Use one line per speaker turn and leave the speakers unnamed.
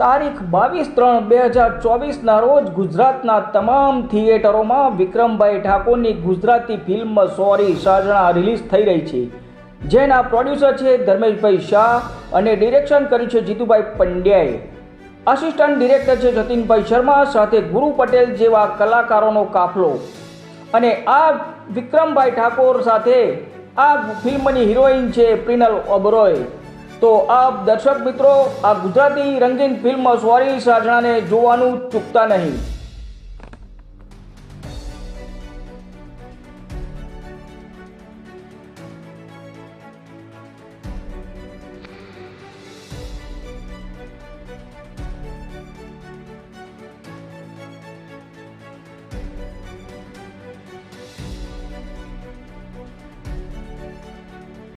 તારીખ 22/3/2024ના રોજ ગુજરાતના તમામ થિયેટરોમાં વિક્રમભાઈ ઠાકોરની ગુજરાતી ફિલ્મ સોરી સાજણા રિલીઝ થઈ રહી છે, જેના પ્રોડ્યુસર છે ધર્મેશભાઈ શાહ અને ડિરેક્શન કર્યું છે જીતુભાઈ પંડ્યાએ. આસિસ્ટન્ટ ડિરેક્ટર છે જતીનભાઈ શર્મા, સાથે ગુરુ પટેલ જેવા કલાકારોનો કાફલો. અને આ વિક્રમભાઈ ઠાકોર સાથે આ ફિલ્મની હિરોઈન છે પ્રિનલ ઓબરોય. તો આપ દર્શક મિત્રો આ ગુજરાતી રંગીન ફિલ્મ સોરી સાજણાને જોવાનું ચૂકતા નહીં.